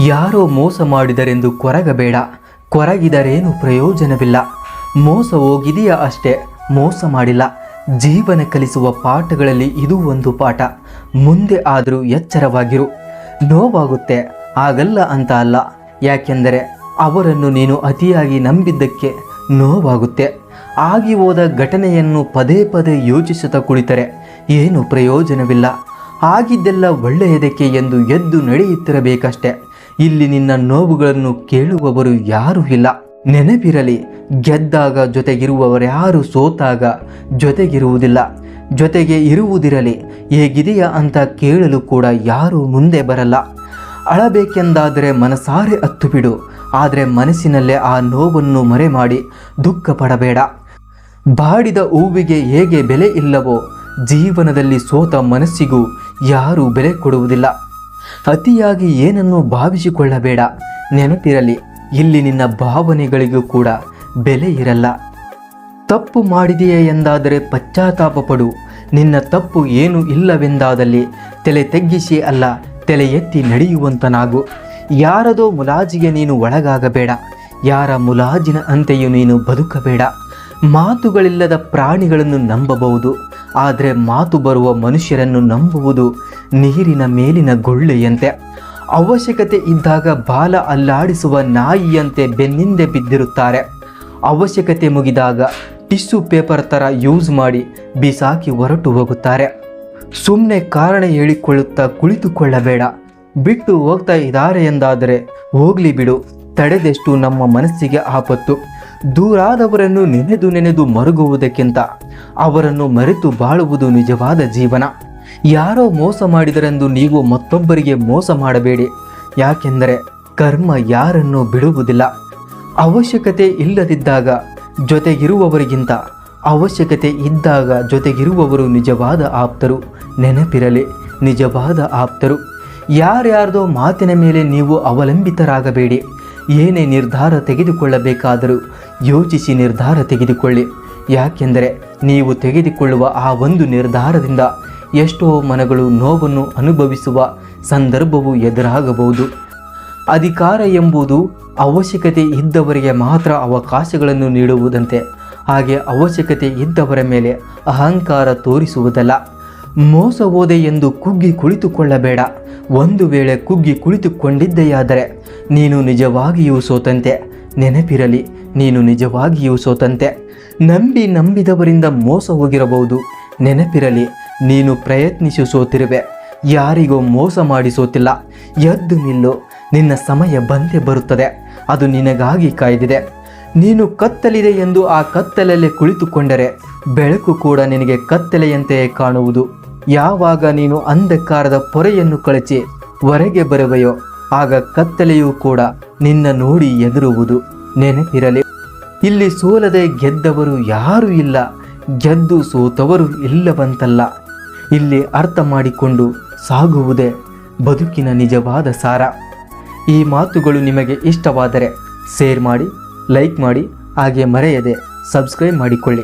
ಯಾರೋ ಮೋಸ ಮಾಡಿದರೆಂದು ಕೊರಗಬೇಡ, ಕೊರಗಿದರೇನು ಪ್ರಯೋಜನವಿಲ್ಲ. ಮೋಸ ಹೋಗಿದೆಯಾ ಅಷ್ಟೇ, ಮೋಸ ಮಾಡಿಲ್ಲ. ಜೀವನ ಕಲಿಸುವ ಪಾಠಗಳಲ್ಲಿ ಇದು ಒಂದು ಪಾಠ. ಮುಂದೆ ಆದರೂ ಎಚ್ಚರವಾಗಿರು. ನೋವಾಗುತ್ತೆ, ಆಗಲ್ಲ ಅಂತ ಅಲ್ಲ, ಯಾಕೆಂದರೆ ಅವರನ್ನು ನೀನು ಅತಿಯಾಗಿ ನಂಬಿದ್ದಕ್ಕೆ ನೋವಾಗುತ್ತೆ. ಆಗಿ ಹೋದ ಘಟನೆಯನ್ನು ಪದೇ ಪದೇ ಯೋಚಿಸುತ್ತಾ ಕುಳಿತರೆ ಏನು ಪ್ರಯೋಜನವಿಲ್ಲ. ಆಗಿದ್ದೆಲ್ಲ ಒಳ್ಳೆಯದಕ್ಕೆ ಎಂದು ಎದ್ದು ನಡೆಯುತ್ತಿರಬೇಕಷ್ಟೆ. ಇಲ್ಲಿ ನಿನ್ನ ನೋವುಗಳನ್ನು ಕೇಳುವವರು ಯಾರೂ ಇಲ್ಲ. ನೆನಪಿರಲಿ, ಗೆದ್ದಾಗ ಜೊತೆಗಿರುವವರ್ಯಾರು ಸೋತಾಗ ಜೊತೆಗಿರುವುದಿಲ್ಲ. ಜೊತೆಗೆ ಇರುವುದಿರಲಿ, ಹೇಗಿದೆಯಾ ಅಂತ ಕೇಳಲು ಕೂಡ ಯಾರೂ ಮುಂದೆ ಬರಲ್ಲ. ಅಳಬೇಕೆಂದಾದರೆ ಮನಸಾರೆ ಅತ್ತು ಬಿಡು, ಆದರೆ ಮನಸ್ಸಿನಲ್ಲೇ ಆ ನೋವನ್ನು ಮರೆ ಮಾಡಿ ದುಃಖ ಪಡಬೇಡ. ಬಾಡಿದ ಹೂವಿಗೆ ಹೇಗೆ ಬೆಲೆ ಇಲ್ಲವೋ, ಜೀವನದಲ್ಲಿ ಸೋತ ಮನಸ್ಸಿಗೂ ಯಾರೂ ಬೆಲೆ ಕೊಡುವುದಿಲ್ಲ. ಅತಿಯಾಗಿ ಏನನ್ನು ಭಾವಿಸಿಕೊಳ್ಳಬೇಡ. ನೆನಪಿರಲಿ, ಇಲ್ಲಿ ನಿನ್ನ ಭಾವನೆಗಳಿಗೂ ಕೂಡ ಬೆಲೆ ಇರಲ್ಲ. ತಪ್ಪು ಮಾಡಿದೆಯೇ ಎಂದಾದರೆ ಪಶ್ಚಾತ್ತಾಪ ಪಡು. ನಿನ್ನ ತಪ್ಪು ಏನು ಇಲ್ಲವೆಂದಾದಲ್ಲಿ ತಲೆ ತಗ್ಗಿಸಿ ಅಲ್ಲ, ತಲೆ ಎತ್ತಿ ನಡೆಯುವಂತನಾಗು. ಯಾರದೋ ಮುಲಾಜಿಗೆ ನೀನು ಒಳಗಾಗಬೇಡ. ಯಾರ ಮುಲಾಜಿನ ಅಂತೆಯೂ ನೀನು ಬದುಕಬೇಡ. ಮಾತುಗಳಿಲ್ಲದ ಪ್ರಾಣಿಗಳನ್ನು ನಂಬಬಹುದು, ಆದರೆ ಮಾತು ಬರುವ ಮನುಷ್ಯರನ್ನು ನಂಬುವುದು ನೀರಿನ ಮೇಲಿನ ಗುಳ್ಳೆಯಂತೆ. ಅವಶ್ಯಕತೆ ಇದ್ದಾಗ ಬಾಲ ಅಲ್ಲಾಡಿಸುವ ನಾಯಿಯಂತೆ ಬೆನ್ನಿಂದೆ ಬಿದ್ದಿರುತ್ತಾರೆ. ಅವಶ್ಯಕತೆ ಮುಗಿದಾಗ ಟಿಶ್ಯೂ ಪೇಪರ್ ಥರ ಯೂಸ್ ಮಾಡಿ ಬಿಸಾಕಿ ಹೊರಟು ಹೋಗುತ್ತಾರೆ. ಸುಮ್ಮನೆ ಕಾರಣ ಹೇಳಿಕೊಳ್ಳುತ್ತಾ ಕುಳಿತುಕೊಳ್ಳಬೇಡ. ಬಿಟ್ಟು ಹೋಗ್ತಾ ಇದ್ದಾರೆ ಎಂದಾದರೆ ಹೋಗಲಿ ಬಿಡು. ತಡೆದೆಷ್ಟು ನಮ್ಮ ಮನಸ್ಸಿಗೆ ಆಪತ್ತು. ದೂರಾದವರನ್ನು ನೆನೆದು ಮರುಗುವುದಕ್ಕಿಂತ ಅವರನ್ನು ಮರೆತು ಬಾಳುವುದು ನಿಜವಾದ ಜೀವನ. ಯಾರೋ ಮೋಸ ಮಾಡಿದರೆಂದು ನೀವು ಮತ್ತೊಬ್ಬರಿಗೆ ಮೋಸ ಮಾಡಬೇಡಿ, ಯಾಕೆಂದರೆ ಕರ್ಮ ಯಾರನ್ನೂ ಬಿಡುವುದಿಲ್ಲ. ಅವಶ್ಯಕತೆ ಇಲ್ಲದಿದ್ದಾಗ ಜೊತೆಗಿರುವವರಿಗಿಂತ ಅವಶ್ಯಕತೆ ಇದ್ದಾಗ ಜೊತೆಗಿರುವವರು ನಿಜವಾದ ಆಪ್ತರು. ನೆನಪಿರಲಿ, ನಿಜವಾದ ಆಪ್ತರು. ಯಾರ್ಯಾರ್ದೋ ಮಾತಿನ ಮೇಲೆ ನೀವು ಅವಲಂಬಿತರಾಗಬೇಡಿ. ಏನೇ ನಿರ್ಧಾರ ತೆಗೆದುಕೊಳ್ಳಬೇಕಾದರೂ ಯೋಚಿಸಿ ನಿರ್ಧಾರ ತೆಗೆದುಕೊಳ್ಳಿ. ಯಾಕೆಂದರೆ ನೀವು ತೆಗೆದುಕೊಳ್ಳುವ ಆ ಒಂದು ನಿರ್ಧಾರದಿಂದ ಎಷ್ಟೋ ಮನಗಳು ನೋವನ್ನು ಅನುಭವಿಸುವ ಸಂದರ್ಭವು ಎದುರಾಗಬಹುದು. ಅಧಿಕಾರ ಎಂಬುದು ಅವಶ್ಯಕತೆ ಇದ್ದವರಿಗೆ ಮಾತ್ರ ಅವಕಾಶಗಳನ್ನು ನೀಡುವುದಂತೆ, ಹಾಗೆ ಅವಶ್ಯಕತೆ ಇದ್ದವರ ಮೇಲೆ ಅಹಂಕಾರ ತೋರಿಸುವುದಲ್ಲ. ಮೋಸ ಹೋದೆ ಎಂದು ಕುಗ್ಗಿ ಕುಳಿತುಕೊಳ್ಳಬೇಡ. ಒಂದು ವೇಳೆ ಕುಗ್ಗಿ ಕುಳಿತುಕೊಂಡಿದ್ದೆಯಾದರೆ ನೀನು ನಿಜವಾಗಿಯೂ ಸೋತಂತೆ. ನೆನಪಿರಲಿ, ನೀನು ನಿಜವಾಗಿಯೂ ಸೋತಂತೆ. ನಂಬಿದವರಿಂದ ಮೋಸ ಹೋಗಿರಬಹುದು. ನೆನಪಿರಲಿ, ನೀನು ಪ್ರಯತ್ನಿಸಿ ಸೋತಿರುವೆ, ಯಾರಿಗೋ ಮೋಸ ಮಾಡಿ ಸೋತಿಲ್ಲ. ಎದ್ದು ನಿಲ್ಲು, ನಿನ್ನ ಸಮಯ ಬಂದೇ ಬರುತ್ತದೆ. ಅದು ನಿನಗಾಗಿ ಕಾಯ್ದಿದೆ. ನೀನು ಕತ್ತಲಿದೆ ಎಂದು ಆ ಕತ್ತಲಲ್ಲೇ ಕುಳಿತುಕೊಂಡರೆ ಬೆಳಕು ಕೂಡ ನಿನಗೆ ಕತ್ತಲೆಯಂತೆಯೇ ಕಾಣುವುದು. ಯಾವಾಗ ನೀನು ಅಂಧಕಾರದ ಪೊರೆಯನ್ನು ಕಳಚಿ ಹೊರಗೆ ಬರುವೆಯೋ ಆಗ ಕತ್ತಲೆಯೂ ಕೂಡ ನಿನ್ನ ನೋಡಿ ಎದುರುವುದು. ನೆನಪಿರಲಿ, ಇಲ್ಲಿ ಸೋಲದೆ ಗೆದ್ದವರು ಯಾರೂ ಇಲ್ಲ, ಗೆದ್ದು ಸೋತವರು ಇಲ್ಲವಂತಲ್ಲ. ಇಲ್ಲಿ ಅರ್ಥ ಮಾಡಿಕೊಂಡು ಸಾಗುವುದೇ ಬದುಕಿನ ನಿಜವಾದ ಸಾರ. ಈ ಮಾತುಗಳು ನಿಮಗೆ ಇಷ್ಟವಾದರೆ ಶೇರ್ ಮಾಡಿ, ಲೈಕ್ ಮಾಡಿ, ಹಾಗೆ ಮರೆಯದೆ ಸಬ್ಸ್ಕ್ರೈಬ್ ಮಾಡಿಕೊಳ್ಳಿ.